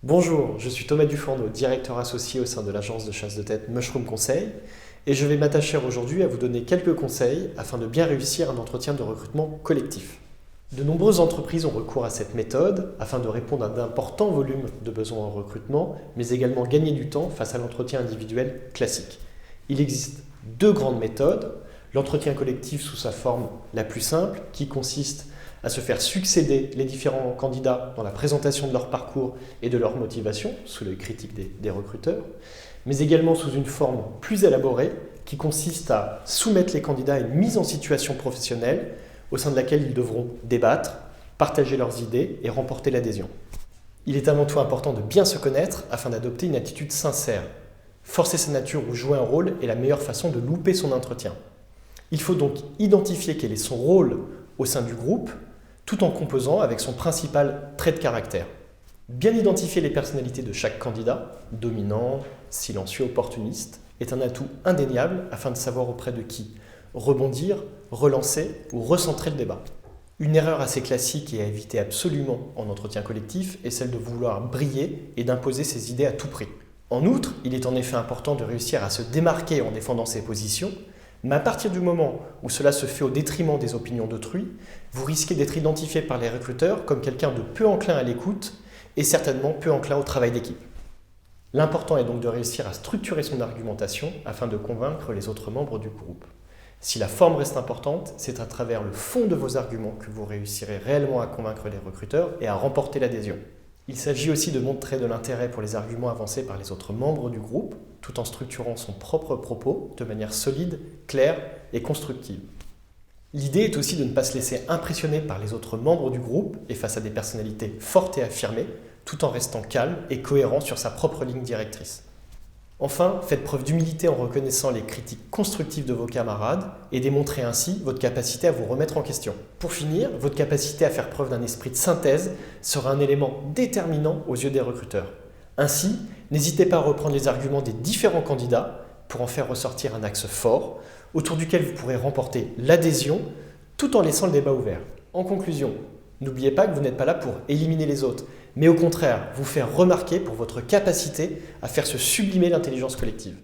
Bonjour, je suis Thomas Dufourneau, directeur associé au sein de l'agence de chasse de tête Mushroom Conseil, et je vais m'attacher aujourd'hui à vous donner quelques conseils afin de bien réussir un entretien de recrutement collectif. De nombreuses entreprises ont recours à cette méthode afin de répondre à d'importants volumes de besoins en recrutement, mais également gagner du temps face à l'entretien individuel classique. Il existe deux grandes méthodes. L'entretien collectif sous sa forme la plus simple, qui consiste à se faire succéder les différents candidats dans la présentation de leur parcours et de leur motivation, sous l'œil critique des recruteurs, mais également sous une forme plus élaborée, qui consiste à soumettre les candidats à une mise en situation professionnelle au sein de laquelle ils devront débattre, partager leurs idées et remporter l'adhésion. Il est avant tout important de bien se connaître afin d'adopter une attitude sincère. Forcer sa nature ou jouer un rôle est la meilleure façon de louper son entretien. Il faut donc identifier quel est son rôle au sein du groupe, tout en composant avec son principal trait de caractère. Bien identifier les personnalités de chaque candidat, dominant, silencieux, opportuniste, est un atout indéniable afin de savoir auprès de qui rebondir, relancer ou recentrer le débat. Une erreur assez classique et à éviter absolument en entretien collectif est celle de vouloir briller et d'imposer ses idées à tout prix. En outre, il est en effet important de réussir à se démarquer en défendant ses positions, mais à partir du moment où cela se fait au détriment des opinions d'autrui, vous risquez d'être identifié par les recruteurs comme quelqu'un de peu enclin à l'écoute et certainement peu enclin au travail d'équipe. L'important est donc de réussir à structurer son argumentation afin de convaincre les autres membres du groupe. Si la forme reste importante, c'est à travers le fond de vos arguments que vous réussirez réellement à convaincre les recruteurs et à remporter l'adhésion. Il s'agit aussi de montrer de l'intérêt pour les arguments avancés par les autres membres du groupe, tout en structurant son propre propos de manière solide, claire et constructive. L'idée est aussi de ne pas se laisser impressionner par les autres membres du groupe et face à des personnalités fortes et affirmées, tout en restant calme et cohérent sur sa propre ligne directrice. Enfin, faites preuve d'humilité en reconnaissant les critiques constructives de vos camarades et démontrez ainsi votre capacité à vous remettre en question. Pour finir, votre capacité à faire preuve d'un esprit de synthèse sera un élément déterminant aux yeux des recruteurs. Ainsi, n'hésitez pas à reprendre les arguments des différents candidats pour en faire ressortir un axe fort, autour duquel vous pourrez remporter l'adhésion tout en laissant le débat ouvert. En conclusion, n'oubliez pas que vous n'êtes pas là pour éliminer les autres, mais au contraire, vous faire remarquer pour votre capacité à faire se sublimer l'intelligence collective.